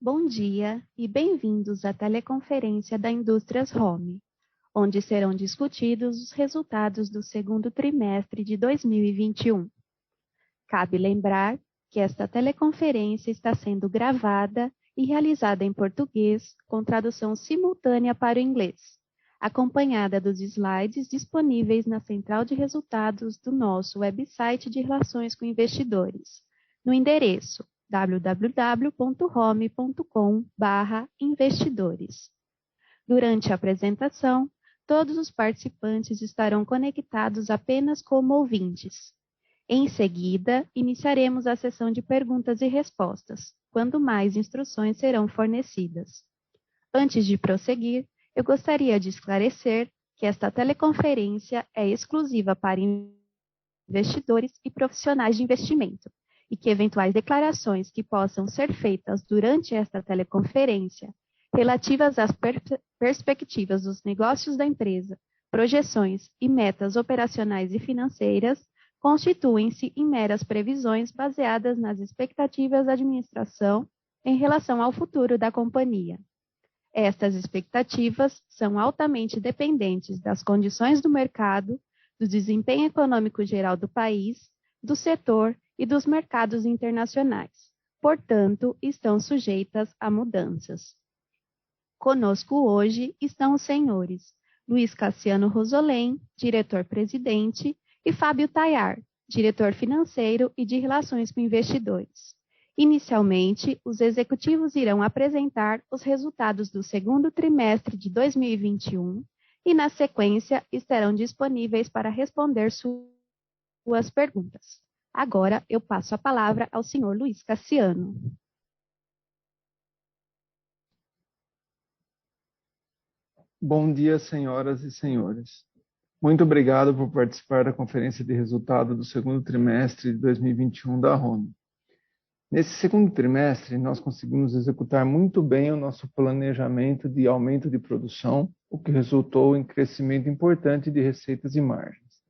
Bom dia e bem-vindos à teleconferência da Indústrias Home, onde serão discutidos os resultados do segundo trimestre de 2021. Cabe lembrar que esta teleconferência está sendo gravada e realizada em português com tradução simultânea para o inglês, acompanhada dos slides disponíveis na central de resultados do nosso website de relações com investidores, no endereço www.home.com/investidores. Durante a apresentação, todos os participantes estarão conectados apenas como ouvintes. Em seguida, iniciaremos a sessão de perguntas e respostas, quando mais instruções serão fornecidas. Antes de prosseguir, eu gostaria de esclarecer que esta teleconferência é exclusiva para investidores e profissionais de investimento, e que eventuais declarações que possam ser feitas durante esta teleconferência, relativas às perspectivas dos negócios da empresa, projeções e metas operacionais e financeiras, constituem-se em meras previsões baseadas nas expectativas da administração em relação ao futuro da companhia. Estas expectativas são altamente dependentes das condições do mercado, do desempenho econômico geral do país, do setor e dos mercados internacionais. Portanto, estão sujeitas a mudanças. Conosco hoje estão os senhores Luiz Cassiano Rosolém, diretor-presidente, e Fábio Tayar, diretor financeiro e de relações com investidores. Inicialmente, os executivos irão apresentar os resultados do segundo trimestre de 2021 e, na sequência, estarão disponíveis para responder suas perguntas. Agora, eu passo a palavra ao senhor Luiz Cassiano. Bom dia, senhoras e senhores. Muito obrigado por participar da conferência de resultado do segundo trimestre de 2021 da Home. Nesse segundo trimestre, nós conseguimos executar muito bem o nosso planejamento de aumento de produção, o que resultou em crescimento importante de receitas e margens.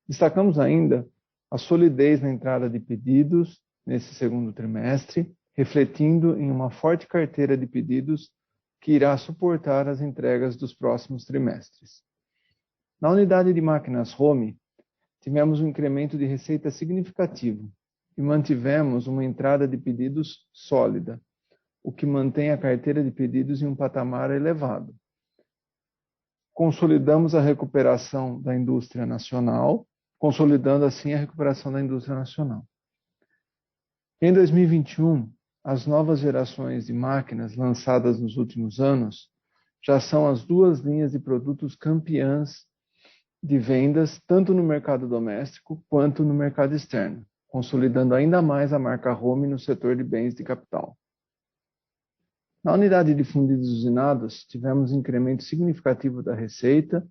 Destacamos ainda a solidez na entrada de pedidos nesse segundo trimestre, refletindo em uma forte carteira de pedidos que irá suportar as entregas dos próximos trimestres. Na unidade de máquinas Home, tivemos um incremento de receita significativo e mantivemos uma entrada de pedidos sólida, o que mantém a carteira de pedidos em um patamar elevado. Consolidamos a recuperação da indústria nacional, consolidando assim a recuperação da indústria nacional. Em 2021, as novas gerações de máquinas lançadas nos últimos anos já são as duas linhas de produtos campeãs de vendas, tanto no mercado doméstico quanto no mercado externo, consolidando ainda mais a marca Home no setor de bens de capital. Na unidade de fundidos usinados, tivemos um incremento significativo da receita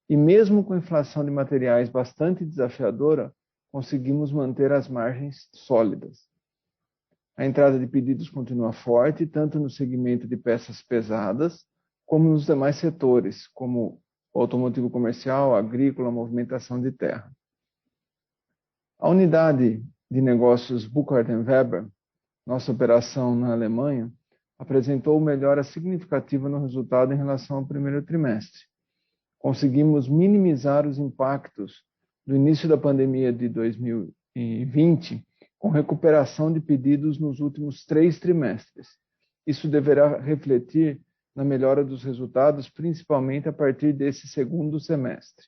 e mesmo com inflação de materiais bastante desafiadora, conseguimos manter as margens sólidas. A entrada de pedidos continua forte, tanto no segmento de peças pesadas, como nos demais setores, como automotivo comercial, agrícola, movimentação de terra. A unidade de negócios Burkhardt & Weber, nossa operação na Alemanha, apresentou melhora significativa no resultado em relação ao primeiro trimestre. Conseguimos minimizar os impactos do início da pandemia de 2020 com recuperação de pedidos nos últimos 3 trimestres. Isso deverá refletir na melhora dos resultados, principalmente a partir desse segundo semestre.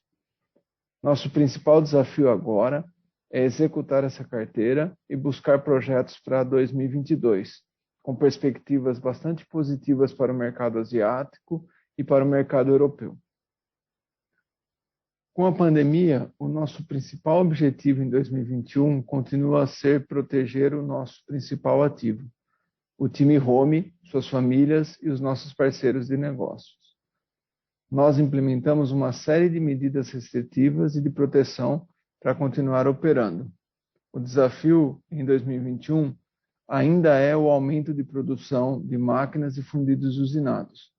Nosso principal desafio agora é executar essa carteira e buscar projetos para 2022, com perspectivas bastante positivas para o mercado asiático e para o mercado europeu. Com a pandemia, o nosso principal objetivo em 2021 continua a ser proteger o nosso principal ativo, o time Home, suas famílias e os nossos parceiros de negócios. Nós implementamos uma série de medidas restritivas e de proteção para continuar operando. O desafio em 2021 ainda é o aumento de produção de máquinas e fundidos usinados.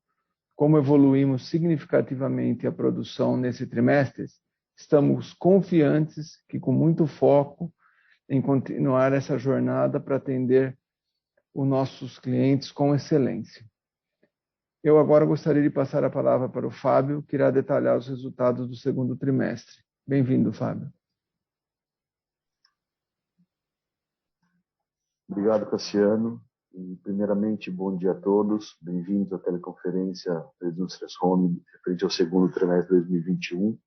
Como evoluímos significativamente a produção nesse trimestre, estamos confiantes que com muito foco em continuar essa jornada para atender os nossos clientes com excelência. Eu agora gostaria de passar a palavra para o Fábio, que irá detalhar os resultados do segundo trimestre. Bem-vindo, Fábio. Obrigado, Cassiano. E, primeiramente, bom dia a todos. Bem-vindos à teleconferência da Indústrias Home referente ao segundo trimestre de 2021.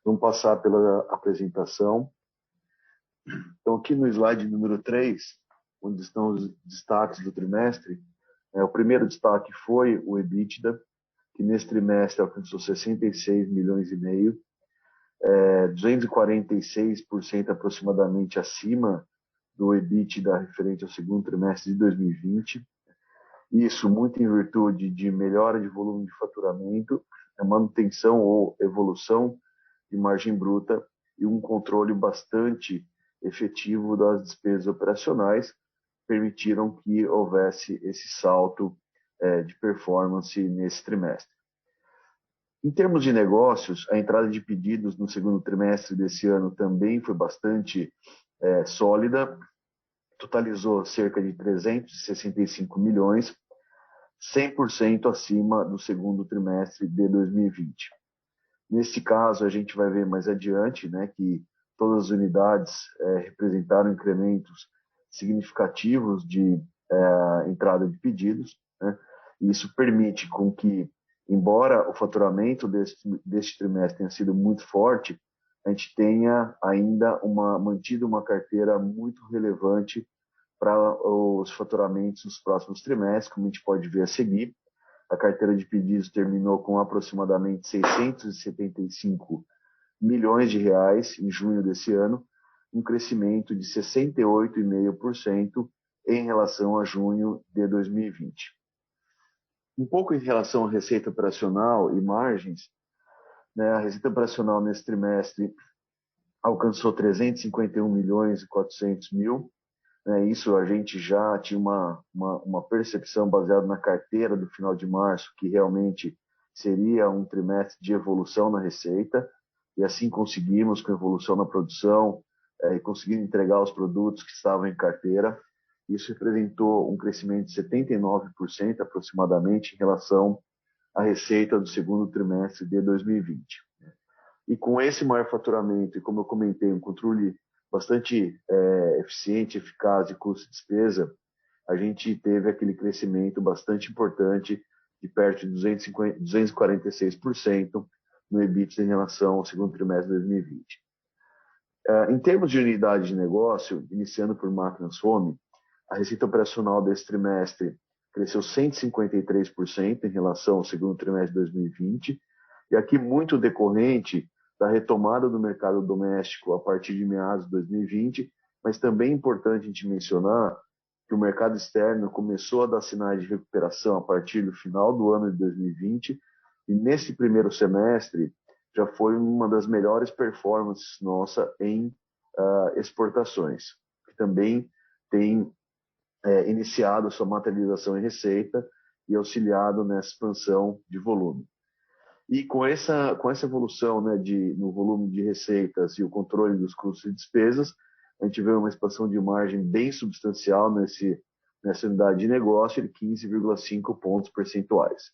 Vamos passar pela apresentação. Então, aqui no slide número 3, onde estão os destaques do trimestre, o primeiro destaque foi o EBITDA, que nesse trimestre alcançou 66 milhões e meio, 246% aproximadamente acima do EBITDA referente ao segundo trimestre de 2020. Isso muito em virtude de melhora de volume de faturamento, a manutenção ou evolução de margem bruta e um controle bastante efetivo das despesas operacionais permitiram que houvesse esse salto de performance nesse trimestre. Em termos de negócios, a entrada de pedidos no segundo trimestre desse ano também foi bastante sólida, totalizou cerca de 365 milhões, 100% acima do segundo trimestre de 2020. Nesse caso, a gente vai ver mais adiante, né, que todas as unidades representaram incrementos significativos de entrada de pedidos, né? E isso permite com que, embora o faturamento deste trimestre tenha sido muito forte, a gente tenha ainda mantido uma carteira muito relevante para os faturamentos nos próximos trimestres, como a gente pode ver a seguir. A carteira de pedidos terminou com aproximadamente 675 milhões de reais em junho desse ano, um crescimento de 68,5% em relação a junho de 2020. Um pouco em relação à receita operacional e margens, né, a receita operacional nesse trimestre alcançou 351 milhões e 400 mil. Isso a gente já tinha uma percepção baseada na carteira do final de março, que realmente seria um trimestre de evolução na receita, e assim conseguimos, com evolução na produção, e conseguindo entregar os produtos que estavam em carteira. Isso representou um crescimento de 79% aproximadamente em relação à receita do segundo trimestre de 2020. E com esse maior faturamento, e como eu comentei, um controle bastante eficiente, eficaz de custo e despesa, a gente teve aquele crescimento bastante importante de perto de 246% no EBITDA em relação ao segundo trimestre de 2020. Em termos de unidade de negócio, iniciando por máquinas home, a receita operacional desse trimestre cresceu 153% em relação ao segundo trimestre de 2020, e aqui muito decorrente da retomada do mercado doméstico a partir de meados de 2020, mas também é importante a gente mencionar que o mercado externo começou a dar sinais de recuperação a partir do final do ano de 2020, e nesse primeiro semestre já foi uma das melhores performances nossa em exportações, que também tem iniciado sua materialização em receita e auxiliado nessa expansão de volume. E com essa evolução, né, no volume de receitas e o controle dos custos e despesas, a gente vê uma expansão de margem bem substancial nessa unidade de negócio de 15,5 pontos percentuais.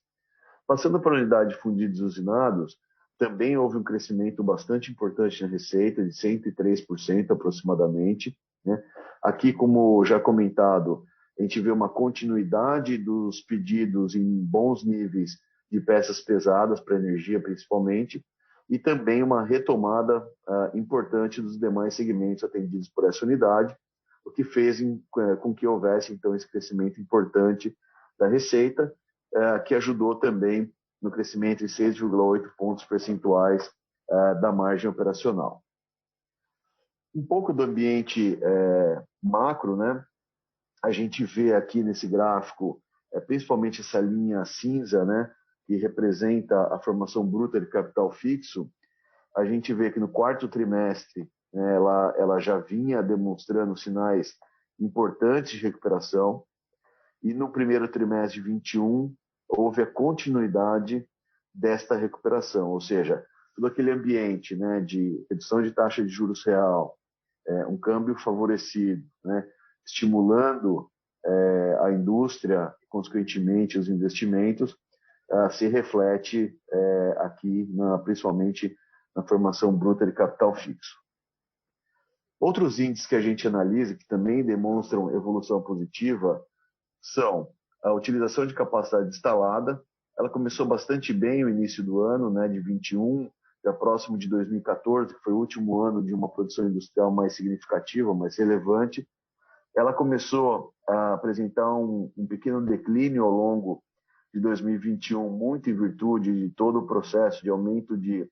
Passando para a unidade de fundidos e usinados, também houve um crescimento bastante importante na receita, de 103% aproximadamente, né? Aqui, como já comentado, a gente vê uma continuidade dos pedidos em bons níveis de peças pesadas para energia, principalmente, e também uma retomada importante dos demais segmentos atendidos por essa unidade, o que fez com que houvesse, então, esse crescimento importante da receita, que ajudou também no crescimento de 6,8 pontos percentuais da margem operacional. Um pouco do ambiente macro, né? A gente vê aqui nesse gráfico, principalmente essa linha cinza, né, que representa a formação bruta de capital fixo. A gente vê que no quarto trimestre, né, ela já vinha demonstrando sinais importantes de recuperação, e no primeiro trimestre de 2021 houve a continuidade desta recuperação, ou seja, todo aquele ambiente, né, de redução de taxa de juros real, um câmbio favorecido, né, estimulando a indústria, consequentemente os investimentos, se reflete aqui, principalmente na formação bruta de capital fixo. Outros índices que a gente analisa, que também demonstram evolução positiva, são a utilização de capacidade instalada. Ela começou bastante bem no início do ano, né, de 21, já próximo de 2014, que foi o último ano de uma produção industrial mais significativa, mais relevante. Ela começou a apresentar um pequeno declínio ao longo de 2021, muito em virtude de todo o processo de aumento de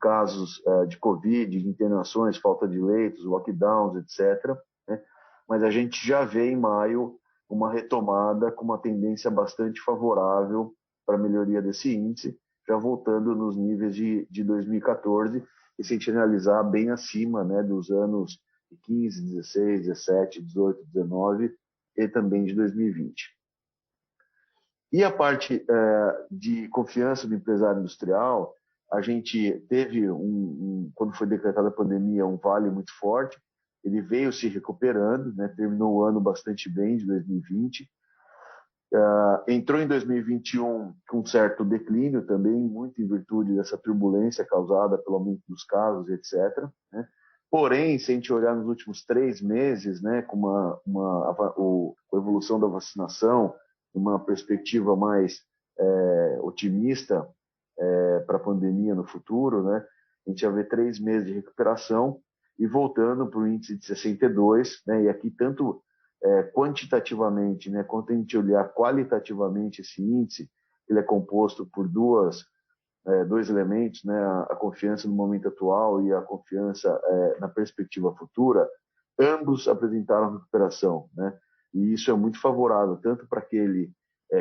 casos de Covid, de internações, falta de leitos, lockdowns, etc. Né? Mas a gente já vê em maio uma retomada com uma tendência bastante favorável para a melhoria desse índice, já voltando nos níveis de 2014, e se a gente analisar bem acima, né, dos anos de 15, 16, 17, 18, 19 e também de 2020. E a parte de confiança do empresário industrial, a gente teve, quando foi decretada a pandemia, um vale muito forte. Ele veio se recuperando, né? Terminou o ano bastante bem, de 2020. Entrou em 2021 com um certo declínio também, muito em virtude dessa turbulência causada pelo aumento dos casos, etc. Né? Porém, se a gente olhar nos últimos 3 meses, né, com a evolução da vacinação, uma perspectiva mais otimista para a pandemia no futuro, né, a gente já vê 3 meses de recuperação e voltando para o índice de 62, né, e aqui tanto quantitativamente, né, quanto a gente olhar qualitativamente esse índice, ele é composto por dois elementos, né, a confiança no momento atual e a confiança na perspectiva futura. Ambos apresentaram recuperação, né, e isso é muito favorável, tanto para aquele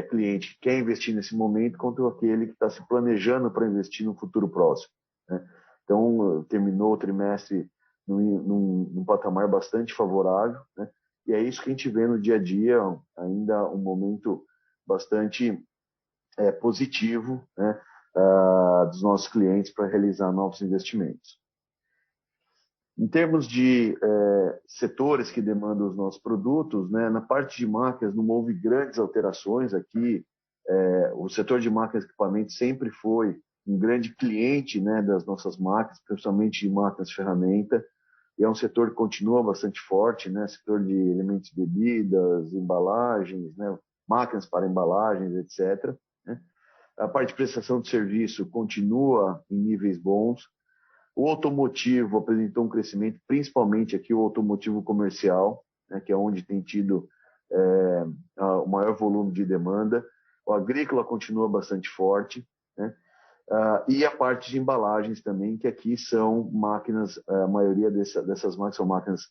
cliente que quer investir nesse momento, quanto aquele que está se planejando para investir no futuro próximo. Né? Então, terminou o trimestre num patamar bastante favorável, né? E é isso que a gente vê no dia a dia, ainda um momento bastante positivo, né, dos nossos clientes para realizar novos investimentos. Em termos de setores que demandam os nossos produtos, né, na parte de máquinas não houve grandes alterações aqui. O setor de máquinas e equipamentos sempre foi um grande cliente, né, das nossas máquinas, principalmente de máquinas ferramenta, e é um setor que continua bastante forte, né, setor de elementos de bebidas, embalagens, né, máquinas para embalagens, etc. Né. A parte de prestação de serviço continua em níveis bons. O automotivo apresentou um crescimento, principalmente aqui o automotivo comercial, né, que é onde tem tido o maior volume de demanda. O agrícola continua bastante forte, né? E a parte de embalagens também, que aqui são máquinas, a maioria dessas máquinas são máquinas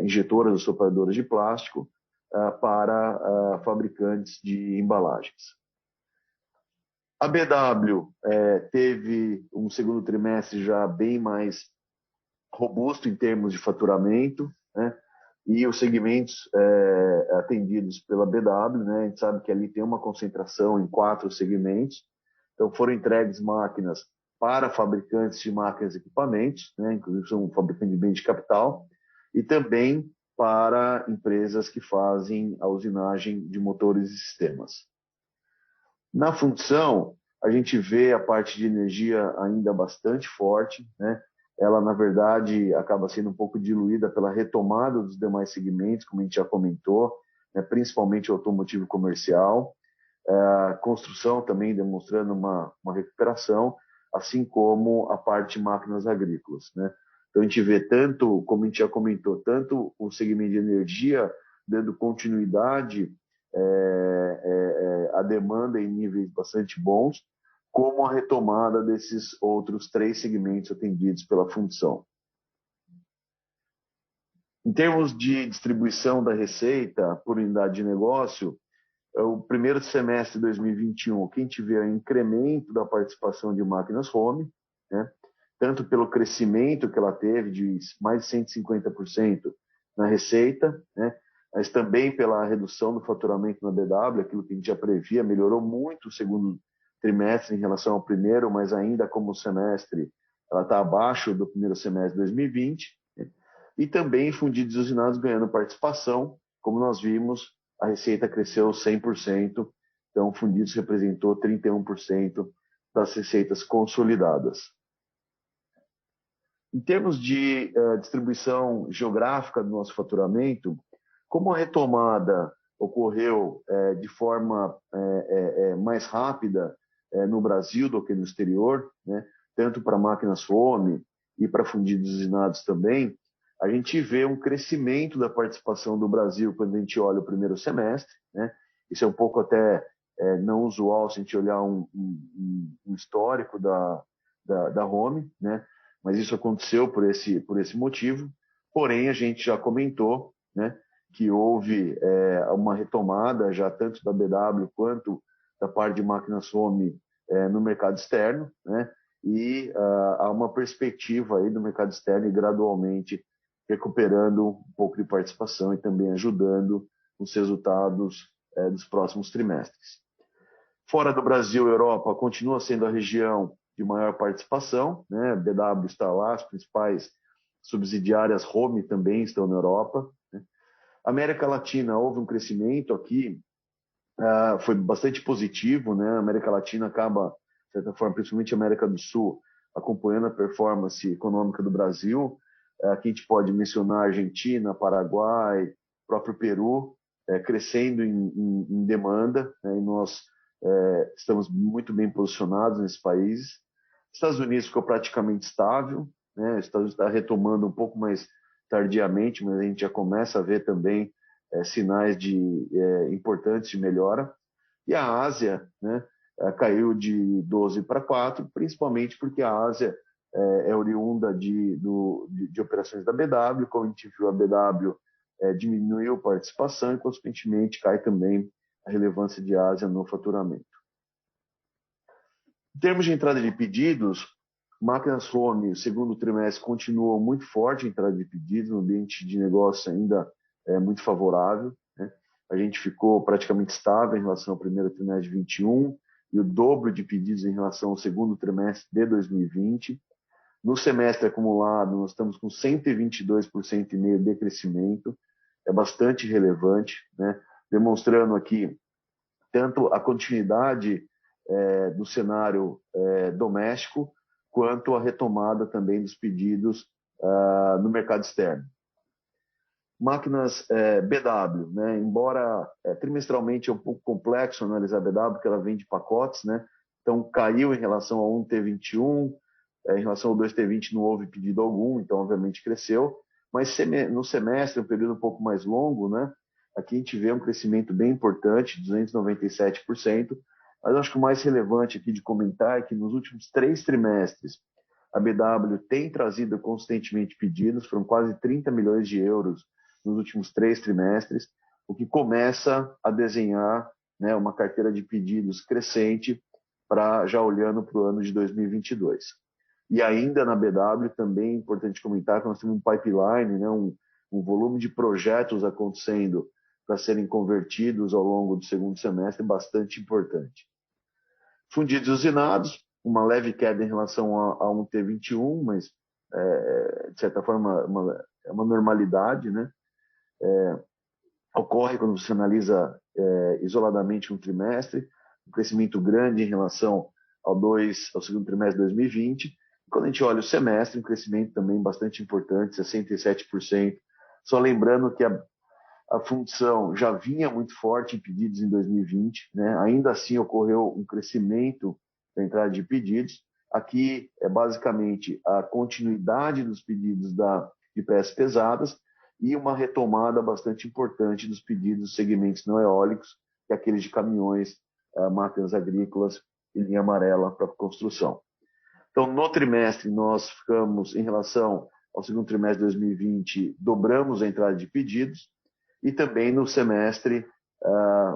injetoras ou sopradoras de plástico para fabricantes de embalagens. A BW teve um segundo trimestre já bem mais robusto em termos de faturamento, né? E os segmentos atendidos pela BW, né? A gente sabe que ali tem uma concentração em 4 segmentos. Então foram entregues máquinas para fabricantes de máquinas e equipamentos, né? Inclusive são fabricantes de bens de capital, e também para empresas que fazem a usinagem de motores e sistemas. Na função, a gente vê a parte de energia ainda bastante forte, né? Ela, na verdade, acaba sendo um pouco diluída pela retomada dos demais segmentos, como a gente já comentou, né? Principalmente o automotivo comercial, a construção também demonstrando uma recuperação, assim como a parte de máquinas agrícolas, né? Então a gente vê tanto, como a gente já comentou, tanto o segmento de energia dando continuidade a demanda em níveis bastante bons, como a retomada desses outros 3 segmentos atendidos pela função. Em termos de distribuição da receita por unidade de negócio, o primeiro semestre de 2021, que a gente vê o incremento da participação de máquinas home, né? Tanto pelo crescimento que ela teve de mais de 150% na receita, né? Mas também pela redução do faturamento na BW, aquilo que a gente já previa, melhorou muito o segundo trimestre em relação ao primeiro, mas ainda como semestre ela está abaixo do primeiro semestre de 2020, né? E também fundidos e usinados ganhando participação, como nós vimos a receita cresceu 100%, então fundidos representou 31% das receitas consolidadas. Em termos de distribuição geográfica do nosso faturamento, como a retomada ocorreu de forma mais rápida no Brasil do que no exterior, né, tanto para máquinas foame e para fundidos usinados também, a gente vê um crescimento da participação do Brasil quando a gente olha o primeiro semestre, né? Isso é um pouco até não usual se a gente olhar um histórico da Home, né? Mas isso aconteceu por esse motivo. Porém, a gente já comentou, né, que houve uma retomada já tanto da BW quanto da parte de máquinas home no mercado externo, né? E há uma perspectiva aí do mercado externo e gradualmente recuperando um pouco de participação e também ajudando os resultados dos próximos trimestres. Fora do Brasil, Europa continua sendo a região de maior participação, né? A BW está lá, as principais subsidiárias home também estão na Europa, né? América Latina, houve um crescimento aqui, foi bastante positivo, né? A América Latina acaba, de certa forma, principalmente a América do Sul, acompanhando a performance econômica do Brasil. Aqui a gente pode mencionar Argentina, Paraguai, próprio Peru, crescendo em demanda, né? E nós estamos muito bem posicionados nesses países. Estados Unidos ficou praticamente estável, né? Os Estados Unidos está retomando um pouco mais tardiamente, mas a gente já começa a ver também sinais importantes de melhora. E a Ásia, né, caiu de 12 para 4, principalmente porque a Ásia é oriunda de operações da BW. Como a gente viu, a BW diminuiu a participação e, consequentemente, cai também a relevância de Ásia no faturamento. Em termos de entrada de pedidos, máquinas home, o segundo trimestre, continuou muito forte a entrada de pedidos, no ambiente de negócio ainda muito favorável, né? A gente ficou praticamente estável em relação ao primeiro trimestre de 21 e o dobro de pedidos em relação ao segundo trimestre de 2020. No semestre acumulado, nós estamos com 122,5% de crescimento, é bastante relevante, né? Demonstrando aqui tanto a continuidade do cenário doméstico, quanto a retomada também dos pedidos no mercado externo. Máquinas BW, né? Embora trimestralmente é um pouco complexo analisar a BW, porque ela vem de pacotes, né? Então caiu em relação ao 1T21, em relação ao 2T20 não houve pedido algum, então obviamente cresceu, mas no semestre, um período um pouco mais longo, né? Aqui a gente vê um crescimento bem importante, 297%, mas acho que o mais relevante aqui de comentar é que nos últimos 3 trimestres a BW tem trazido consistentemente pedidos, foram quase 30 milhões de euros nos últimos 3 trimestres, o que começa a desenhar, né, uma carteira de pedidos crescente para já olhando para o ano de 2022. E ainda na BW também é importante comentar que nós temos um pipeline, né, um volume de projetos acontecendo para serem convertidos ao longo do segundo semestre bastante importante. Fundidos usinados, uma leve queda em relação a 1T21, mas de certa forma é uma normalidade, né? Ocorre quando você analisa isoladamente um trimestre, um crescimento grande em relação ao segundo trimestre de 2020. Quando a gente olha o semestre, um crescimento também bastante importante, 67%. Só lembrando que a função já vinha muito forte em pedidos em 2020, né? Ainda assim ocorreu um crescimento da entrada de pedidos. Aqui é basicamente a continuidade dos pedidos de peças pesadas e uma retomada bastante importante dos pedidos dos segmentos não eólicos, que é aqueles de caminhões, máquinas agrícolas e linha amarela para construção. Então, no trimestre, nós ficamos, em relação ao segundo trimestre de 2020, dobramos a entrada de pedidos, e também no semestre,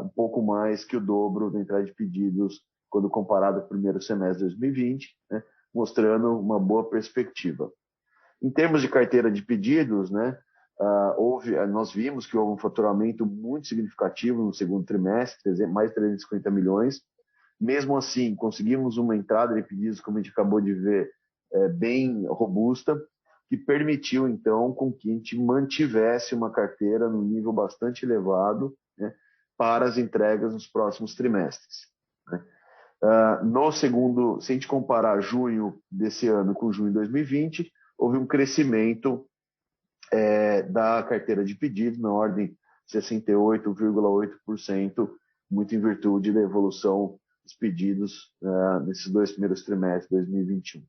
um pouco mais que o dobro da entrada de pedidos quando comparado com o primeiro semestre de 2020, né, mostrando uma boa perspectiva. Em termos de carteira de pedidos, né, nós vimos que houve um faturamento muito significativo no segundo trimestre, mais de 350 milhões. Mesmo assim, conseguimos uma entrada de pedidos, como a gente acabou de ver, bem robusta, que permitiu, então, com que a gente mantivesse uma carteira num nível bastante elevado, né, para as entregas nos próximos trimestres. Né? No segundo, se a gente comparar junho desse ano com junho de 2020, houve um crescimento da carteira de pedidos na ordem de 68,8%, muito em virtude da evolução dos pedidos nesses 2 primeiros trimestres de 2021.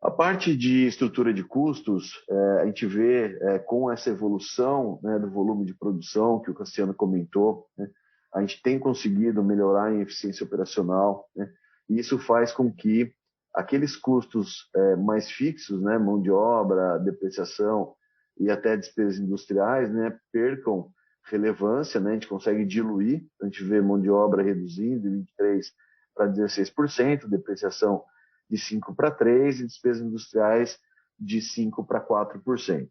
A parte de estrutura de custos, a gente vê com essa evolução, né, do volume de produção que o Cassiano comentou, né, a gente tem conseguido melhorar em eficiência operacional, né, e isso faz com que aqueles custos mais fixos, né, mão de obra, depreciação e até despesas industriais, né, percam relevância, né, a gente consegue diluir, a gente vê mão de obra reduzindo de 23% para 16%, depreciação de 5% para 3% e despesas industriais de 5% para 4%.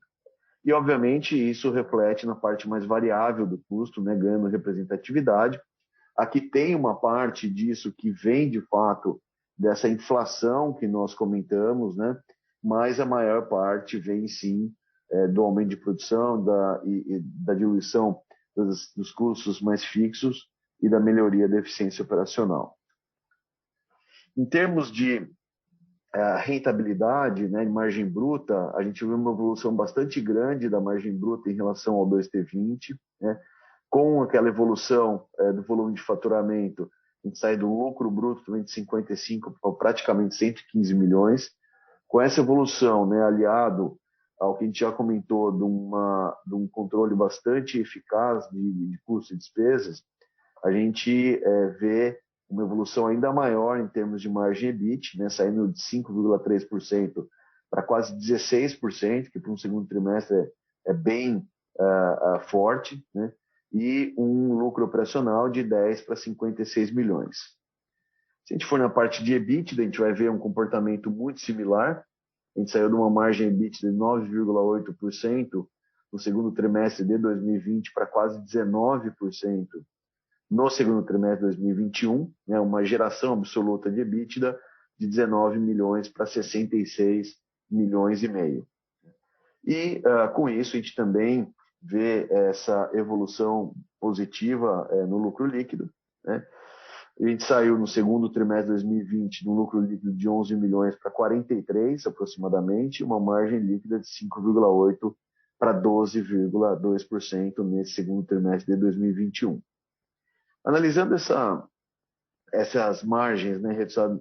E, obviamente, isso reflete na parte mais variável do custo, né, ganhando representatividade. Aqui tem uma parte disso que vem, de fato, dessa inflação que nós comentamos, né, mas a maior parte vem, sim, do aumento de produção, da diluição dos custos mais fixos e da melhoria da eficiência operacional. Em termos de rentabilidade, né, em margem bruta, a gente viu uma evolução bastante grande da margem bruta em relação ao 2T20, né, com aquela evolução do volume de faturamento, a gente sai do lucro bruto também de 55 para praticamente 115 milhões. Com essa evolução, né, aliado ao que a gente já comentou de um controle bastante eficaz de custos e despesas, a gente vê uma evolução ainda maior em termos de margem EBIT, né, saindo de 5,3% para quase 16%, que para um segundo trimestre é bem forte, né, e um lucro operacional de 10 para 56 milhões. Se a gente for na parte de EBITDA, a gente vai ver um comportamento muito similar. A gente saiu de uma margem EBIT de 9,8% no segundo trimestre de 2020 para quase 19% no segundo trimestre de 2021, né, uma geração absoluta de EBITDA de 19 milhões para 66 milhões e meio. E com isso a gente também vê essa evolução positiva no lucro líquido, né? A gente saiu no segundo trimestre de 2020 de um lucro líquido de 11 milhões para 43 aproximadamente, uma margem líquida de 5,8% para 12,2% nesse segundo trimestre de 2021. Analisando essas margens, né,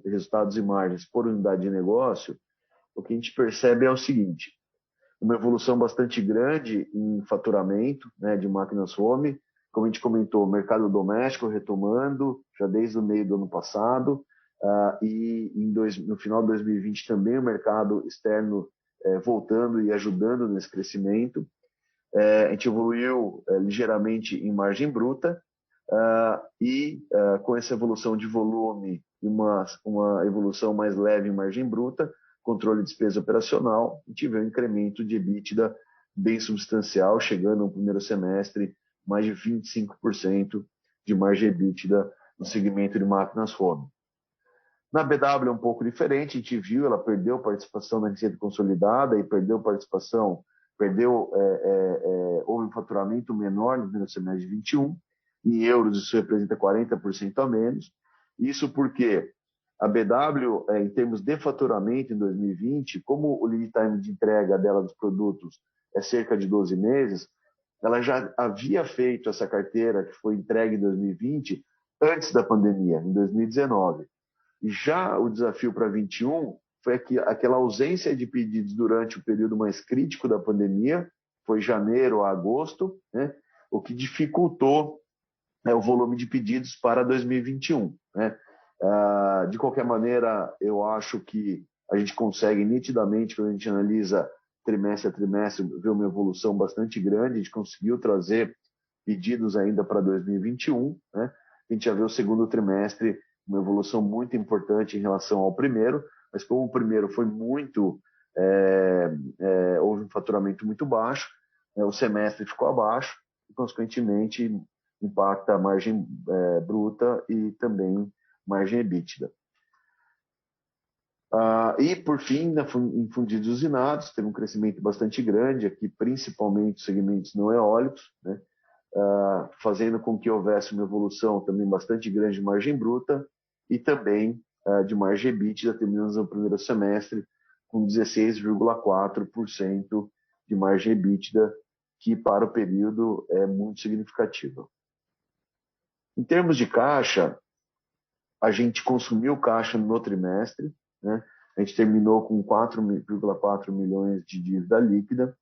resultados e margens por unidade de negócio, o que a gente percebe é o seguinte: uma evolução bastante grande em faturamento, né, de máquinas home, como a gente comentou, o mercado doméstico retomando já desde o meio do ano passado, e no final de 2020 também o mercado externo voltando e ajudando nesse crescimento. A gente evoluiu ligeiramente em margem bruta, com essa evolução de volume e uma evolução mais leve em margem bruta, controle de despesa operacional, a gente vê um incremento de EBITDA bem substancial, chegando no primeiro semestre mais de 25% de margem EBITDA no segmento de máquinas home. Na BW é um pouco diferente, a gente viu, ela perdeu participação na receita consolidada e houve um faturamento menor no primeiro semestre de 21, em euros isso representa 40% a menos. Isso porque a BW, em termos de faturamento em 2020, como o lead time de entrega dela dos produtos é cerca de 12 meses, ela já havia feito essa carteira que foi entregue em 2020 antes da pandemia, em 2019. E já o desafio para 21 foi aquela ausência de pedidos durante o período mais crítico da pandemia, foi janeiro a agosto, né, o que dificultou o volume de pedidos para 2021. Né? De qualquer maneira, eu acho que a gente consegue nitidamente, quando a gente analisa trimestre a trimestre, ver uma evolução bastante grande. A gente conseguiu trazer pedidos ainda para 2021. Né? A gente já vê o segundo trimestre uma evolução muito importante em relação ao primeiro, mas como o primeiro foi muito, houve um faturamento muito baixo, o semestre ficou abaixo e, consequentemente, impacta a margem bruta e também margem EBITDA. E, por fim, em fundidos usinados, teve um crescimento bastante grande aqui, principalmente segmentos não eólicos, né? fazendo com que houvesse uma evolução também bastante grande de margem bruta e também de margem EBITDA, terminando no primeiro semestre com 16,4% de margem EBITDA, que para o período é muito significativa. Em termos de caixa, a gente consumiu caixa no trimestre, né? A gente terminou com 4,4 milhões de dívida líquida.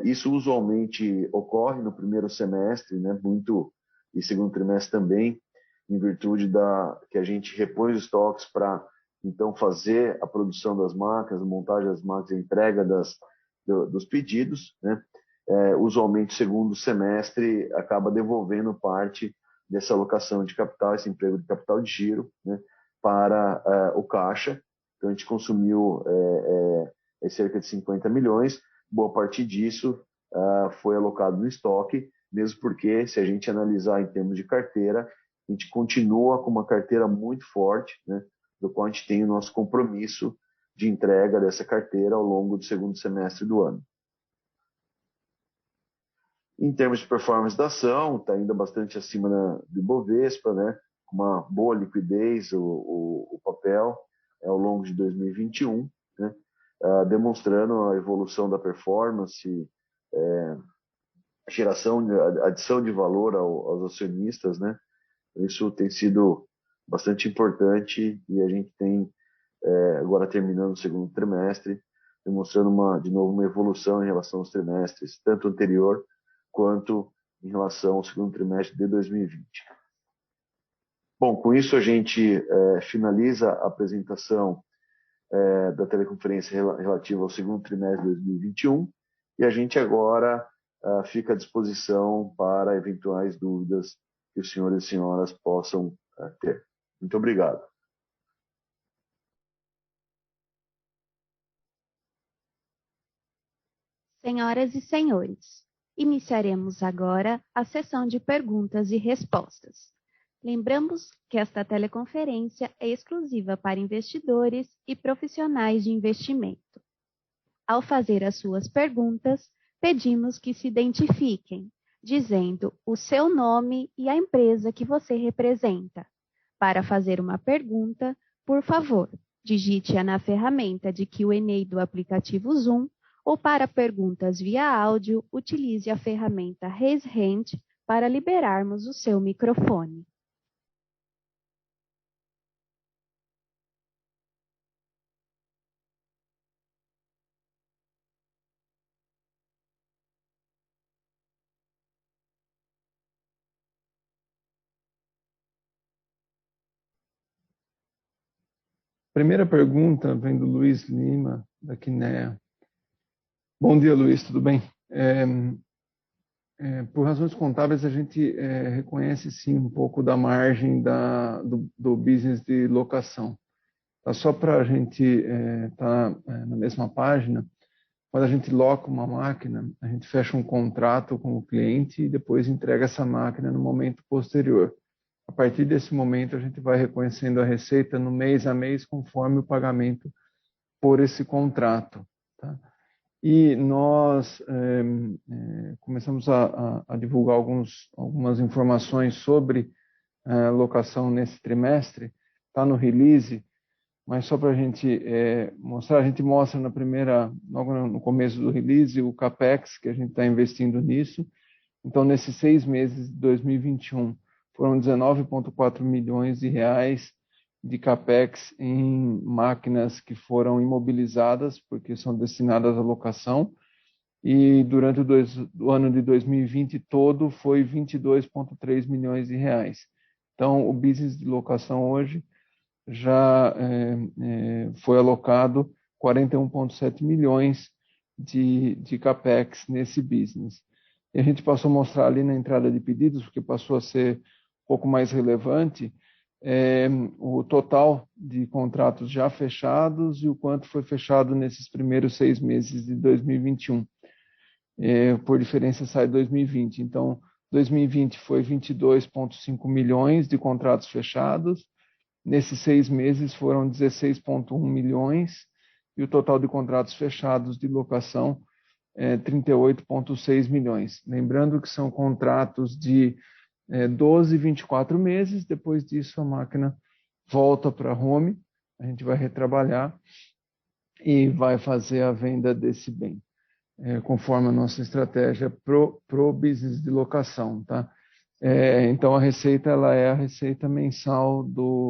Isso usualmente ocorre no primeiro semestre, né? Muito, e segundo trimestre também, em virtude que a gente repõe os estoques para então fazer a produção das máquinas, a montagem das máquinas, a entrega dos pedidos, né? Usualmente, segundo semestre, acaba devolvendo parte dessa alocação de capital, esse emprego de capital de giro, né, para o caixa. Então, a gente consumiu cerca de 50 milhões, boa parte disso foi alocado no estoque, mesmo porque, se a gente analisar em termos de carteira, a gente continua com uma carteira muito forte, né, do qual a gente tem o nosso compromisso de entrega dessa carteira ao longo do segundo semestre do ano. Em termos de performance da ação, está ainda bastante acima do Ibovespa, né? Com uma boa liquidez o papel ao longo de 2021, né? Demonstrando a evolução da performance, adição de valor aos acionistas, né? Isso tem sido bastante importante e a gente tem, agora terminando o segundo trimestre, demonstrando de novo uma evolução em relação aos trimestres, tanto anterior quanto em relação ao segundo trimestre de 2020. Bom, com isso a gente finaliza a apresentação da teleconferência relativa ao segundo trimestre de 2021 e a gente agora fica à disposição para eventuais dúvidas que os senhores e senhoras possam ter. Muito obrigado. Senhoras e senhores, iniciaremos agora a sessão de perguntas e respostas. Lembramos que esta teleconferência é exclusiva para investidores e profissionais de investimento. Ao fazer as suas perguntas, pedimos que se identifiquem, dizendo o seu nome e a empresa que você representa. Para fazer uma pergunta, por favor, digite-a na ferramenta de Q&A do aplicativo Zoom ou para perguntas via áudio, utilize a ferramenta Raise Hand para liberarmos o seu microfone. Primeira pergunta vem do Luiz Lima, da Kinea. Bom dia, Luiz, tudo bem? Por razões contábeis, a gente reconhece sim um pouco da margem do business de locação. Tá, só para a gente estar na mesma página, quando a gente loca uma máquina, a gente fecha um contrato com o cliente e depois entrega essa máquina no momento posterior. A partir desse momento, a gente vai reconhecendo a receita no mês a mês, conforme o pagamento por esse contrato. Tá? E nós começamos a divulgar algumas informações sobre locação nesse trimestre, está no release, mas só para a gente mostrar, a gente mostra logo no começo do release, o CAPEX, que a gente está investindo nisso. Então, nesses 6 meses de 2021, foram 19,4 milhões de reais de CAPEX em máquinas que foram imobilizadas, porque são destinadas à locação, e durante o ano de 2020 todo foi 22,3 milhões de reais. Então, o business de locação hoje já foi alocado 41,7 milhões de CAPEX nesse business. E a gente passou a mostrar ali na entrada de pedidos, porque passou a ser um pouco mais relevante, o total de contratos já fechados e o quanto foi fechado nesses primeiros 6 meses de 2021. Por diferença sai 2020. Então, 2020 foi 22,5 milhões de contratos fechados, nesses 6 meses foram 16,1 milhões e o total de contratos fechados de locação 38,6 milhões. Lembrando que são contratos de 12 e 24 meses, depois disso a máquina volta para a home, a gente vai retrabalhar e vai fazer a venda desse bem, conforme a nossa estratégia pro business de locação, tá? Então a receita ela é a receita mensal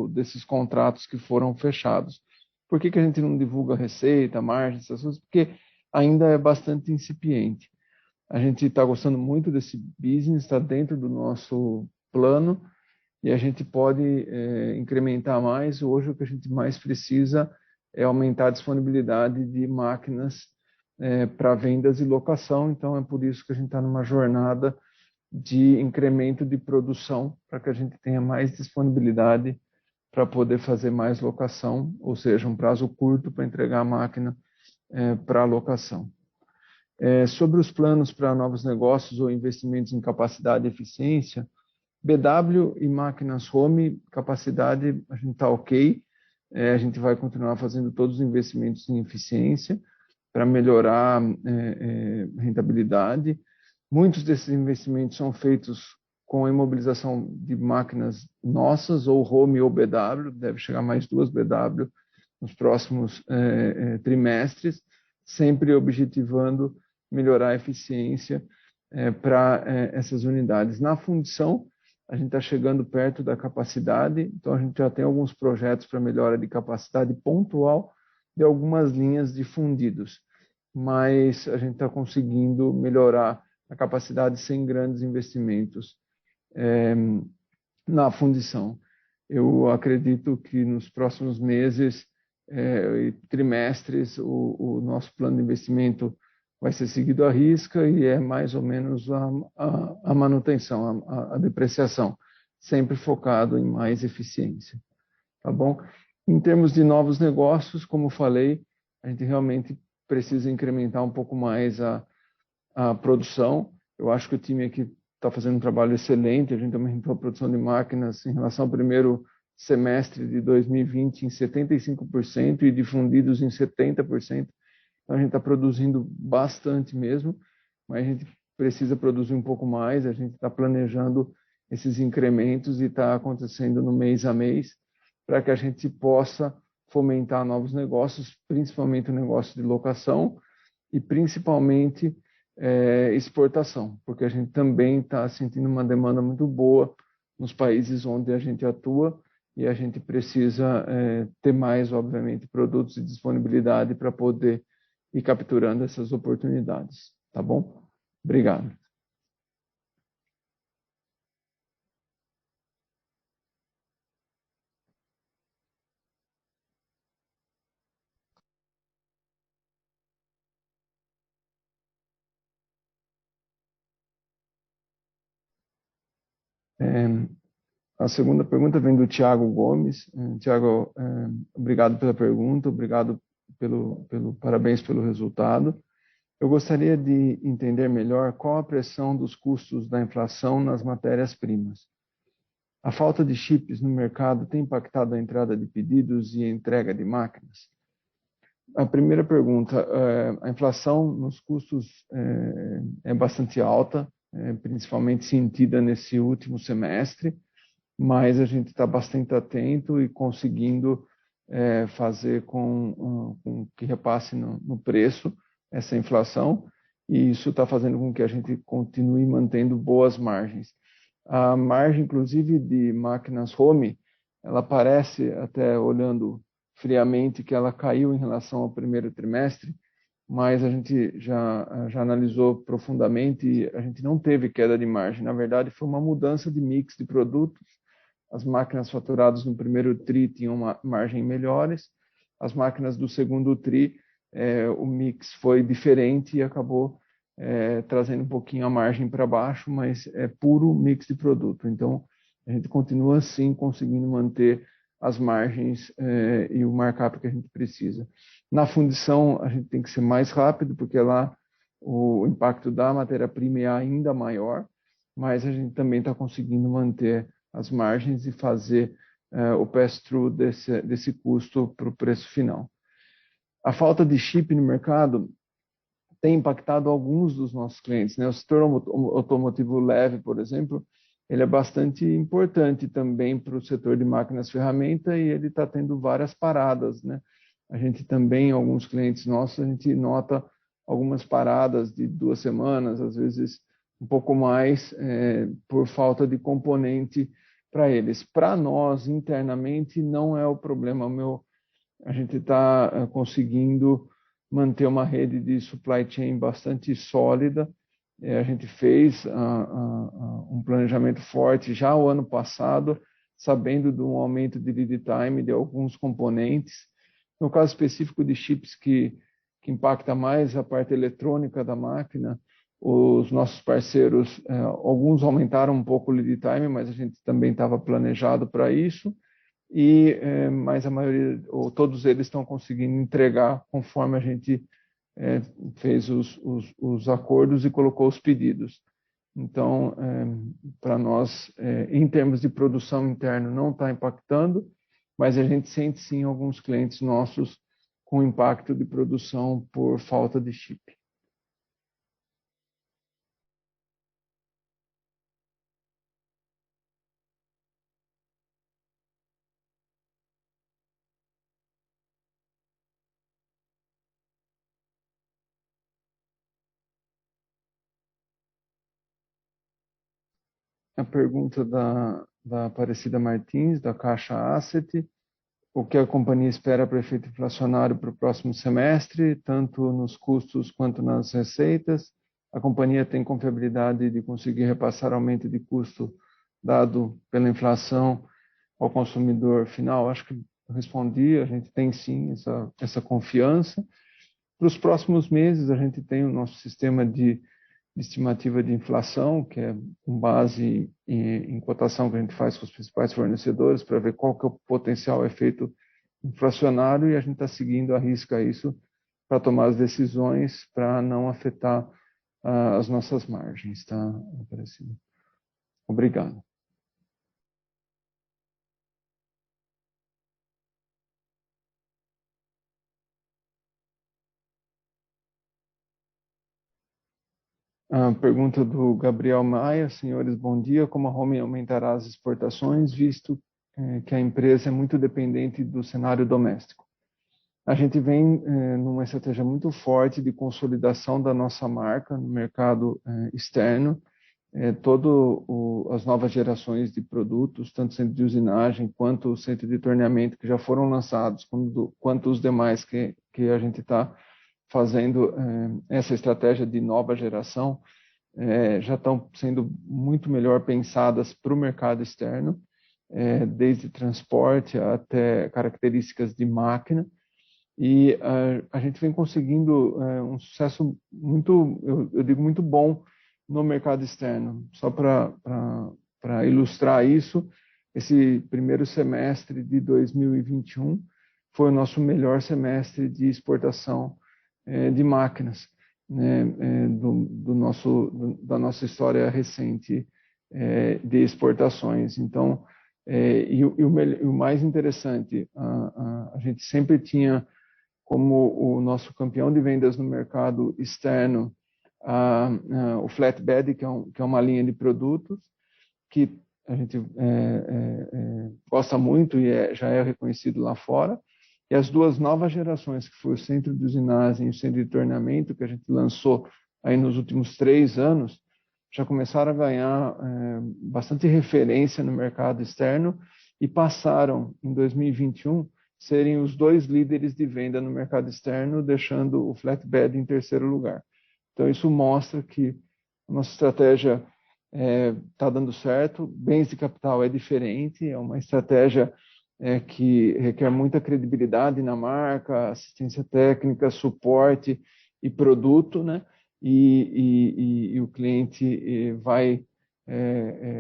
desses contratos que foram fechados. Por que a gente não divulga a receita, a margem, essas coisas? Porque ainda é bastante incipiente. A gente está gostando muito desse business, está dentro do nosso plano e a gente pode incrementar mais. Hoje o que a gente mais precisa é aumentar a disponibilidade de máquinas para vendas e locação. Então é por isso que a gente está numa jornada de incremento de produção para que a gente tenha mais disponibilidade para poder fazer mais locação, ou seja, um prazo curto para entregar a máquina para locação. Sobre os planos para novos negócios ou investimentos em capacidade e eficiência, BW e máquinas home, capacidade, a gente está ok, a gente vai continuar fazendo todos os investimentos em eficiência para melhorar rentabilidade. Muitos desses investimentos são feitos com a imobilização de máquinas nossas, ou home ou BW, deve chegar mais 2 BW nos próximos trimestres, sempre objetivando melhorar a eficiência para essas unidades. Na fundição, a gente está chegando perto da capacidade, então a gente já tem alguns projetos para melhora de capacidade pontual de algumas linhas de fundidos, mas a gente está conseguindo melhorar a capacidade sem grandes investimentos na fundição. Eu acredito que nos próximos meses e trimestres o nosso plano de investimento vai ser seguido à risca e é mais ou menos a manutenção, a depreciação, sempre focado em mais eficiência, tá bom? Em termos de novos negócios, como falei, a gente realmente precisa incrementar um pouco mais a produção. Eu acho que o time aqui está fazendo um trabalho excelente, a gente aumentou a produção de máquinas em relação ao primeiro semestre de 2020 em 75% e de fundidos em 70%. Então, a gente está produzindo bastante mesmo, mas a gente precisa produzir um pouco mais, a gente está planejando esses incrementos e está acontecendo no mês a mês, para que a gente possa fomentar novos negócios, principalmente o negócio de locação e principalmente exportação, porque a gente também está sentindo uma demanda muito boa nos países onde a gente atua e a gente precisa ter mais, obviamente, produtos e disponibilidade para poder ir capturando essas oportunidades, tá bom? Obrigado. A segunda pergunta vem do Tiago Gomes. Tiago, obrigado pela pergunta, obrigado parabéns pelo resultado. Eu gostaria de entender melhor qual a pressão dos custos da inflação nas matérias-primas. A falta de chips no mercado tem impactado a entrada de pedidos e a entrega de máquinas? A primeira pergunta, a inflação nos custos é bastante alta, principalmente sentida nesse último semestre, mas a gente está bastante atento e conseguindo fazer com que repasse no preço essa inflação, e isso está fazendo com que a gente continue mantendo boas margens. A margem, inclusive, de máquinas home, ela parece, até olhando friamente, que ela caiu em relação ao primeiro trimestre, mas a gente já analisou profundamente e a gente não teve queda de margem. Na verdade, foi uma mudança de mix de produtos. As máquinas faturadas no primeiro TRI tinham uma margem melhores, as máquinas do segundo TRI, o mix foi diferente e acabou trazendo um pouquinho a margem para baixo, mas é puro mix de produto. Então, a gente continua assim conseguindo manter as margens e o markup que a gente precisa. Na fundição, a gente tem que ser mais rápido, porque lá o impacto da matéria-prima é ainda maior, mas a gente também está conseguindo manter as margens e fazer o pass-through desse custo para o preço final. A falta de chip no mercado tem impactado alguns dos nossos clientes, né? O setor automotivo leve, por exemplo, ele é bastante importante também para o setor de máquinas ferramenta e ele está tendo várias paradas, né? A gente também, alguns clientes nossos, a gente nota algumas paradas de 2 semanas, às vezes um pouco mais, por falta de componente para eles. Para nós, internamente, não é o problema. A gente está conseguindo manter uma rede de supply chain bastante sólida. A gente fez um planejamento forte já o ano passado, sabendo de um aumento de lead time de alguns componentes. No caso específico de chips que impacta mais a parte eletrônica da máquina, os nossos parceiros, alguns aumentaram um pouco o lead time, mas a gente também estava planejado para isso. Mas a maioria, ou todos eles estão conseguindo entregar conforme a gente fez os acordos e colocou os pedidos. Então, para nós, em termos de produção interna, não está impactando, mas a gente sente sim alguns clientes nossos com impacto de produção por falta de chip. A pergunta da Aparecida Martins, da Caixa Asset: o que a companhia espera para o efeito inflacionário para o próximo semestre, tanto nos custos quanto nas receitas? A companhia tem confiabilidade de conseguir repassar aumento de custo dado pela inflação ao consumidor final? Acho que eu respondi, a gente tem sim essa confiança. Para os próximos meses, a gente tem o nosso sistema de estimativa de inflação, que é com base em cotação que a gente faz com os principais fornecedores para ver qual que é o potencial efeito inflacionário, e a gente está seguindo à risca isso para tomar as decisões para não afetar as nossas margens, tá, Aparecido? Obrigado. A pergunta do Gabriel Maia: senhores, bom dia. Como a Home aumentará as exportações, visto que a empresa é muito dependente do cenário doméstico? A gente vem numa estratégia muito forte de consolidação da nossa marca no mercado externo. As novas gerações de produtos, tanto centro de usinagem quanto o centro de torneamento que já foram lançados, quanto os demais que a gente está fazendo essa estratégia de nova geração, já estão sendo muito melhor pensadas para o mercado externo, desde transporte até características de máquina. E a gente vem conseguindo um sucesso muito, eu digo, muito bom no mercado externo. Só para ilustrar isso, esse primeiro semestre de 2021 foi o nosso melhor semestre de exportação de máquinas, né, da nossa história recente de exportações. Então, o mais interessante, a gente sempre tinha como o nosso campeão de vendas no mercado externo o Flatbed, que é uma linha de produtos que a gente gosta muito e já é reconhecido lá fora. E as duas novas gerações, que foi o centro de usinagem e o centro de torneamento, que a gente lançou aí nos últimos 3 anos, já começaram a ganhar bastante referência no mercado externo e passaram, em 2021, serem os 2 líderes de venda no mercado externo, deixando o Flatbed em 3º lugar. Então, isso mostra que a nossa estratégia está dando certo. Bens de capital é diferente, é uma estratégia que requer muita credibilidade na marca, assistência técnica, suporte e produto, né? E o cliente vai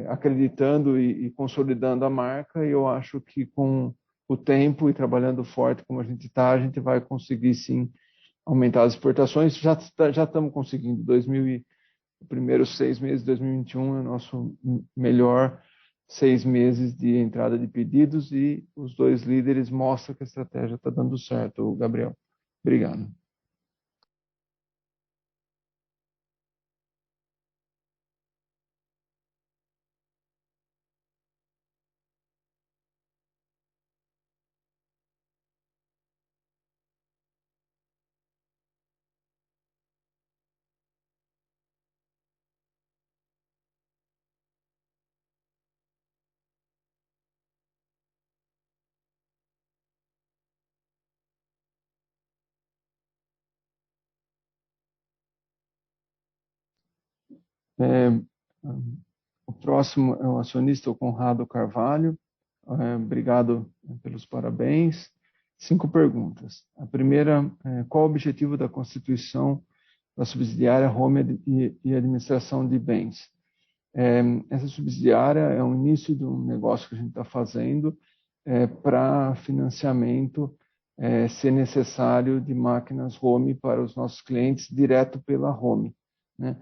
acreditando e consolidando a marca, e eu acho que com o tempo e trabalhando forte como a gente vai conseguir sim aumentar as exportações. Já estamos conseguindo. Os primeiros 6 meses de 2021 é o nosso melhor 6 meses de entrada de pedidos, e os 2 líderes mostram que a estratégia está dando certo, Gabriel. Obrigado. O próximo é o acionista, o Conrado Carvalho. Obrigado pelos parabéns. 5 perguntas. A primeira, qual o objetivo da constituição da subsidiária Home e Administração de Bens? Essa subsidiária é o início de um negócio que a gente está fazendo para financiamento, se necessário, de máquinas Home para os nossos clientes direto pela Home, né?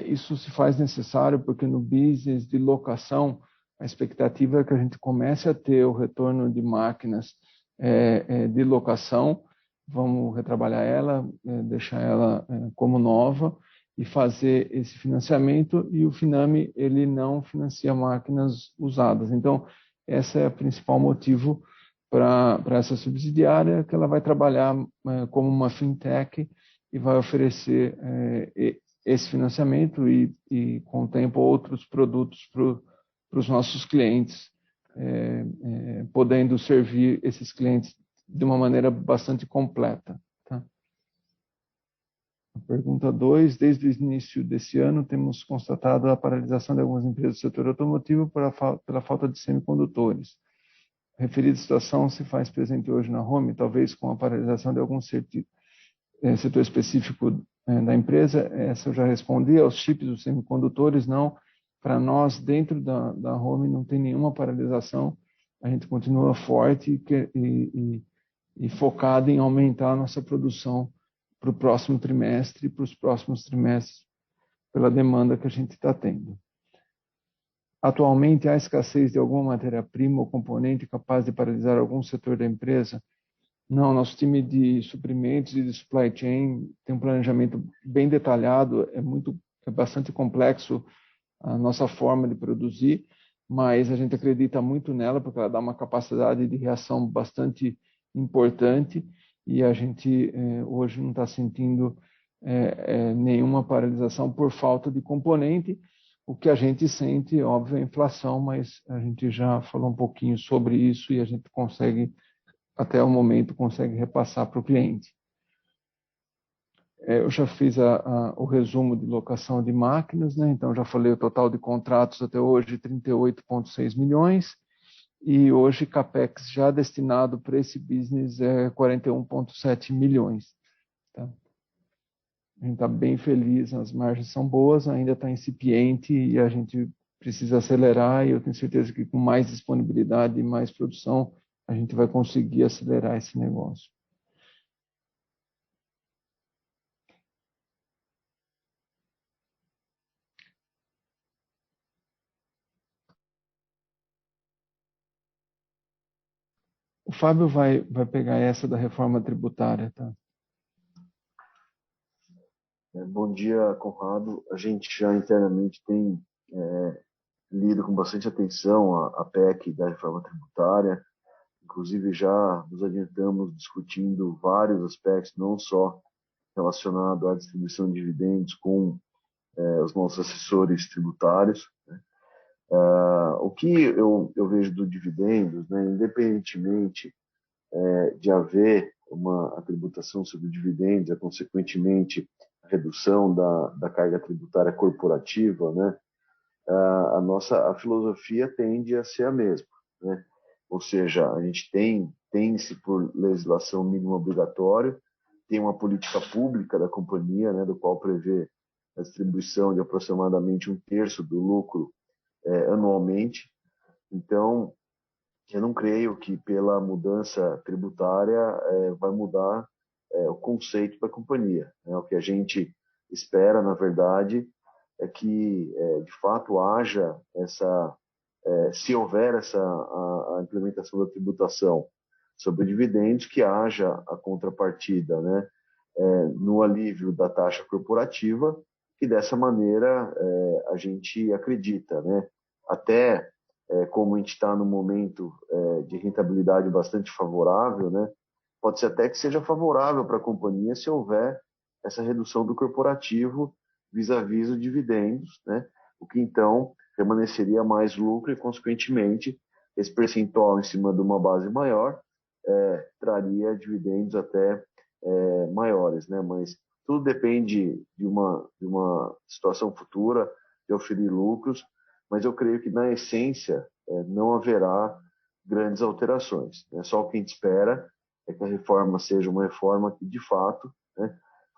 Isso se faz necessário porque no business de locação, a expectativa é que a gente comece a ter o retorno de máquinas de locação, vamos retrabalhar ela, deixar ela como nova e fazer esse financiamento, e o Finame ele não financia máquinas usadas. Então, esse é o principal motivo para essa subsidiária, que ela vai trabalhar como uma fintech e vai oferecer esse financiamento e com o tempo, outros produtos para os nossos clientes, podendo servir esses clientes de uma maneira bastante completa. Tá? A pergunta 2, desde o início desse ano, temos constatado a paralisação de algumas empresas do setor automotivo pela falta de semicondutores. A referida situação se faz presente hoje na Home, talvez com a paralisação de algum setor específico da empresa. Essa eu já respondi. Aos chips dos semicondutores, não. Para nós, dentro da Home, não tem nenhuma paralisação. A gente continua forte e focado em aumentar a nossa produção para o próximo trimestre e para os próximos trimestres, pela demanda que a gente está tendo. Atualmente, há escassez de alguma matéria-prima ou componente capaz de paralisar algum setor da empresa? Não, nosso time de suprimentos e de supply chain tem um planejamento bem detalhado, é bastante complexo a nossa forma de produzir, mas a gente acredita muito nela, porque ela dá uma capacidade de reação bastante importante, e a gente hoje não está sentindo nenhuma paralisação por falta de componente. O que a gente sente, óbvio, é a inflação, mas a gente já falou um pouquinho sobre isso e a gente consegue, até o momento, consegue repassar para o cliente. Eu já fiz o resumo de locação de máquinas, né? Então já falei o total de contratos até hoje, 38,6 milhões, e hoje CAPEX já destinado para esse business é 41,7 milhões. Tá? A gente está bem feliz, as margens são boas, ainda está incipiente e a gente precisa acelerar, e eu tenho certeza que com mais disponibilidade e mais produção, a gente vai conseguir acelerar esse negócio. O Fábio vai pegar essa da reforma tributária, tá? Bom dia, Conrado. A gente já internamente tem lido com bastante atenção a PEC da reforma tributária. Inclusive, já nos adiantamos discutindo vários aspectos, não só relacionado à distribuição de dividendos com os nossos assessores tributários, né? O que eu vejo do dividendos, né, independentemente de haver uma tributação sobre dividendos, e, consequentemente, a redução da carga tributária corporativa, né, a filosofia tende a ser a mesma, né? Ou seja, a gente tem-se por legislação mínima obrigatória, tem uma política pública da companhia, né, do qual prevê a distribuição de aproximadamente 1/3 do lucro anualmente. Então, eu não creio que pela mudança tributária vai mudar o conceito da companhia, né? O que a gente espera, na verdade, é que de fato haja se houver a implementação da tributação sobre dividendos, que haja a contrapartida, né, no alívio da taxa corporativa, que dessa maneira a gente acredita, né, até como a gente está num momento de rentabilidade bastante favorável, né, pode ser até que seja favorável para a companhia se houver essa redução do corporativo vis-à-vis os dividendos, né, o que então permaneceria mais lucro e, consequentemente, esse percentual em cima de uma base maior traria dividendos até maiores, né? Mas tudo depende de uma situação futura. de oferir lucros, mas eu creio que, na essência, não haverá grandes alterações. Só o que a gente espera é que a reforma seja uma reforma que, de fato, né,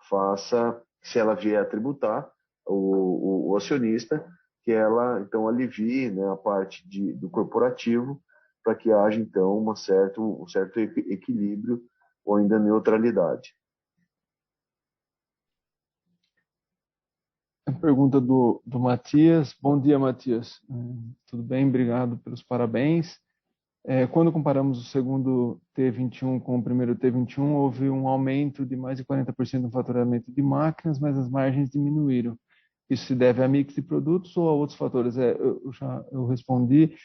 faça, se ela vier a tributar o acionista, que ela, então, alivie, né, a parte do corporativo, para que haja, então, um certo equilíbrio ou ainda neutralidade. A pergunta do Matias. Bom dia, Matias. Tudo bem? Obrigado pelos parabéns. Quando comparamos o segundo T21 com o primeiro T21, houve um aumento de mais de 40% no faturamento de máquinas, mas as margens diminuíram. Isso se deve a mix de produtos ou a outros fatores? Eu respondi,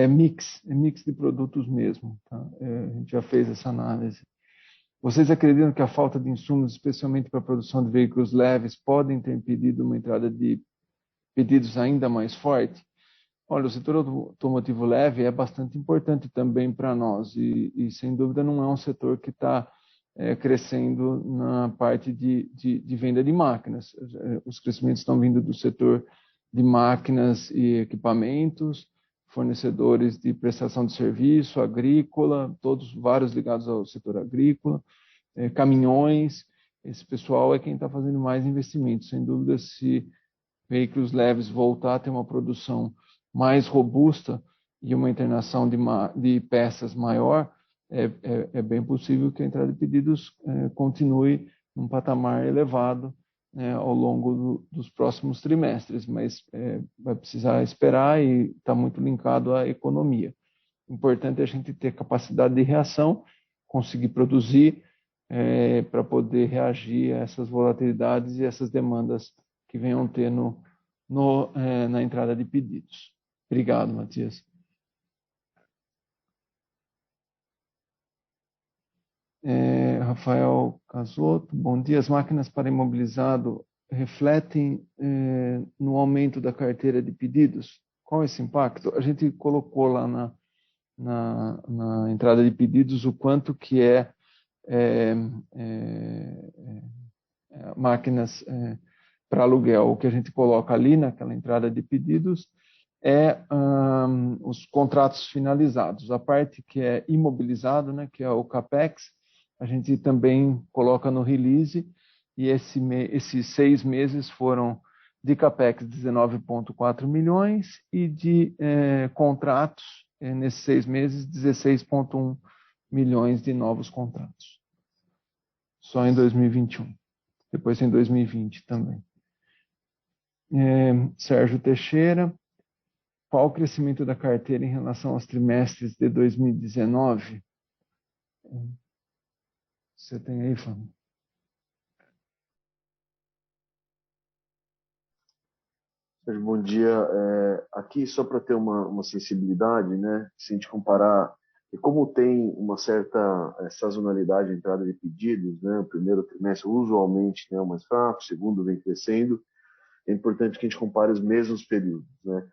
mix de produtos mesmo. Tá? A gente já fez essa análise. Vocês acreditam que a falta de insumos, especialmente para a produção de veículos leves, podem ter impedido uma entrada de pedidos ainda mais forte? Olha, o setor automotivo leve é bastante importante também para nós e, sem dúvida, não é um setor que está crescendo na parte de venda de máquinas. Os crescimentos estão vindo do setor de máquinas e equipamentos, fornecedores de prestação de serviço, agrícola, vários ligados ao setor agrícola, caminhões. Esse pessoal é quem está fazendo mais investimentos. Sem dúvida, se veículos leves voltar a ter uma produção mais robusta e uma internação de peças maior, é bem possível que a entrada de pedidos continue num patamar elevado ao longo dos próximos trimestres, mas vai precisar esperar e está muito linkado à economia. O importante é a gente ter capacidade de reação, conseguir produzir para poder reagir a essas volatilidades e essas demandas que venham ter na entrada de pedidos. Obrigado, Matias. Rafael Casotto, bom dia. As máquinas para imobilizado refletem no aumento da carteira de pedidos? Qual é esse impacto? A gente colocou lá na entrada de pedidos o quanto que máquinas para aluguel. O que a gente coloca ali naquela entrada de pedidos os contratos finalizados. A parte que é imobilizado, né, que é o CAPEX, a gente também coloca no release, e esses 6 meses foram de CAPEX 19,4 milhões e de contratos, nesses 6 meses, 16,1 milhões de novos contratos. Só em 2021. Depois em 2020 também. Sérgio Teixeira. Qual o crescimento da carteira em relação aos trimestres de 2019? Você tem aí, Fábio? Bom dia. Aqui, só para ter uma sensibilidade, né? Se a gente comparar, e como tem uma certa sazonalidade de entrada de pedidos, né? O primeiro trimestre usualmente é o mais fraco, o segundo vem crescendo, é importante que a gente compare os mesmos períodos, né?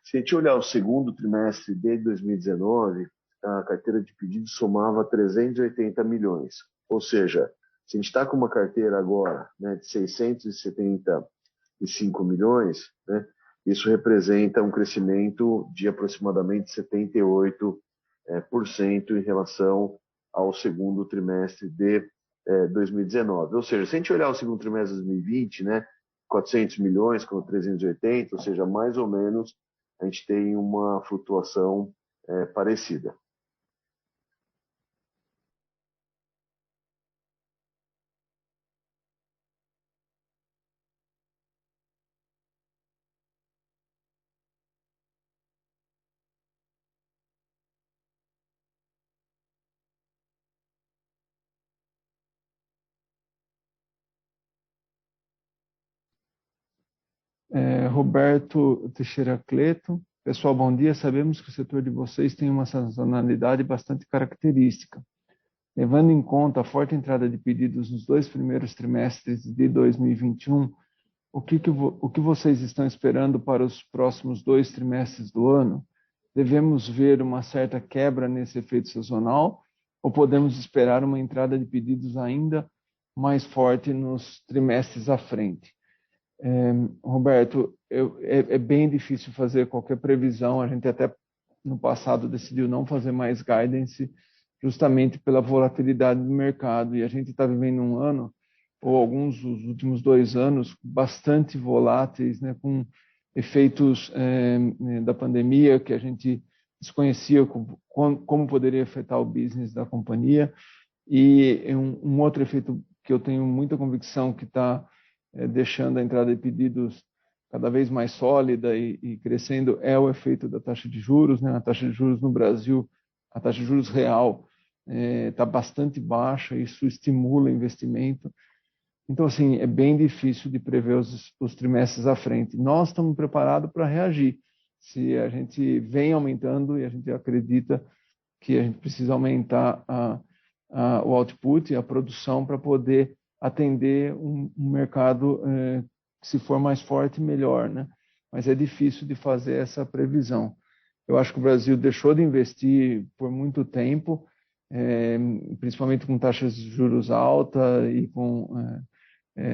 Se a gente olhar o segundo trimestre de 2019, a carteira de pedidos somava 380 milhões. Ou seja, se a gente está com uma carteira agora, né, de 675 milhões, né, isso representa um crescimento de aproximadamente 78% em relação ao segundo trimestre de 2019. Ou seja, se a gente olhar o segundo trimestre de 2020, né, 400 milhões com 380, ou seja, mais ou menos a gente tem uma flutuação parecida. Roberto Teixeira Cleto. Pessoal, bom dia. Sabemos que o setor de vocês tem uma sazonalidade bastante característica. Levando em conta a forte entrada de pedidos nos 2 primeiros trimestres de 2021, o que vocês estão esperando para os próximos 2 trimestres do ano? Devemos ver uma certa quebra nesse efeito sazonal ou podemos esperar uma entrada de pedidos ainda mais forte nos trimestres à frente? Roberto, é bem difícil fazer qualquer previsão. A gente até no passado decidiu não fazer mais guidance justamente pela volatilidade do mercado. E a gente está vivendo um ano, ou alguns dos últimos 2 anos, bastante voláteis, né, com efeitos da pandemia que a gente desconhecia como poderia afetar o business da companhia. E um outro efeito que eu tenho muita convicção que está deixando a entrada de pedidos cada vez mais sólida e crescendo é o efeito da taxa de juros, né? A taxa de juros no Brasil, a taxa de juros real está bastante baixa, isso estimula investimento. Então, assim, é bem difícil de prever os trimestres à frente. Nós estamos preparados para reagir. Se a gente vem aumentando e a gente acredita que a gente precisa aumentar o output, a produção, para poder atender um mercado que, se for mais forte, melhor, né? Mas é difícil de fazer essa previsão. Eu acho que o Brasil deixou de investir por muito tempo, principalmente com taxas de juros altas e com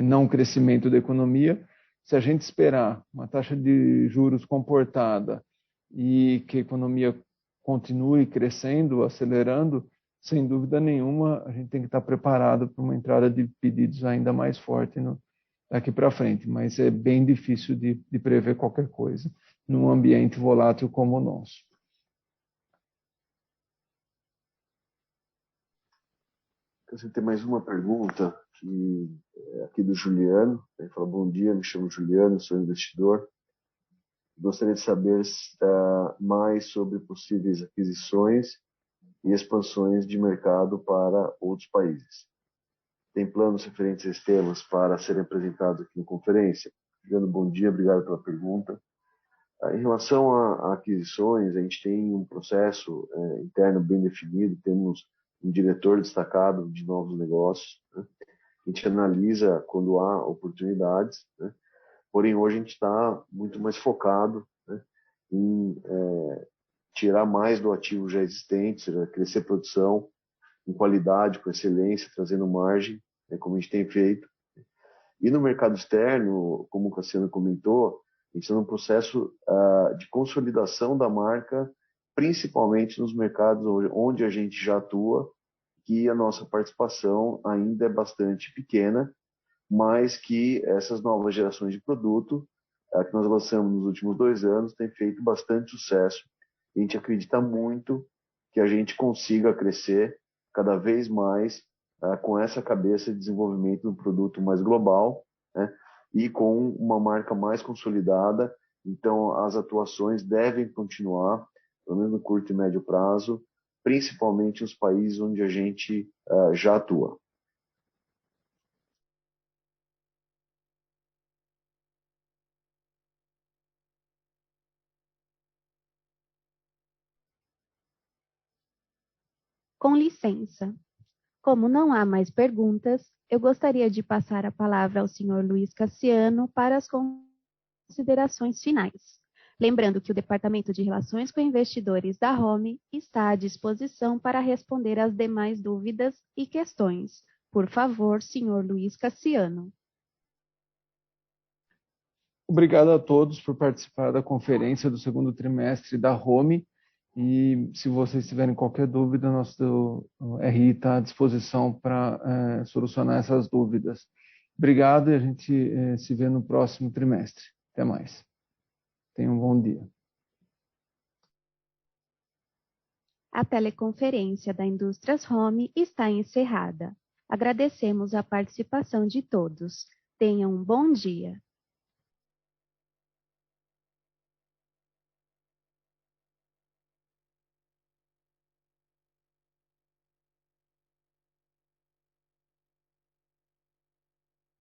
não crescimento da economia. Se a gente esperar uma taxa de juros comportada e que a economia continue crescendo, acelerando, sem dúvida nenhuma, a gente tem que estar preparado para uma entrada de pedidos ainda mais forte daqui para frente. Mas é bem difícil de prever qualquer coisa num ambiente volátil como o nosso. Você tem mais uma pergunta aqui do Juliano. Ele fala: bom dia, me chamo Juliano, sou investidor. Gostaria de saber mais sobre possíveis aquisições e expansões de mercado para outros países. Tem planos referentes a esses temas para serem apresentados aqui na conferência? Juliano, bom dia, obrigado pela pergunta. Em relação a aquisições, a gente tem um processo interno bem definido, temos um diretor destacado de novos negócios, né? A gente analisa quando há oportunidades, né? Porém, hoje a gente está muito mais focado, né, em tirar mais do ativo já existente, seja, crescer produção com qualidade, com excelência, trazendo margem, né, como a gente tem feito. E no mercado externo, como o Cassiano comentou, a gente está num processo de consolidação da marca, principalmente nos mercados onde a gente já atua, que a nossa participação ainda é bastante pequena, mas que essas novas gerações de produto que nós lançamos nos últimos 2 anos têm feito bastante sucesso. A gente acredita muito que a gente consiga crescer cada vez mais com essa cabeça de desenvolvimento de um produto mais global, né, e com uma marca mais consolidada. Então, as atuações devem continuar, pelo menos no curto e médio prazo, principalmente nos países onde a gente já atua. Com licença. Como não há mais perguntas, eu gostaria de passar a palavra ao Sr. Luiz Cassiano para as considerações finais. Lembrando que o Departamento de Relações com Investidores da Home está à disposição para responder às demais dúvidas e questões. Por favor, Sr. Luiz Cassiano. Obrigado a todos por participar da conferência do segundo trimestre da Home. E se vocês tiverem qualquer dúvida, nosso RI está à disposição para solucionar essas dúvidas. Obrigado e a gente se vê no próximo trimestre. Até mais. Tenham um bom dia. A teleconferência da Indústrias Home está encerrada. Agradecemos a participação de todos. Tenham um bom dia.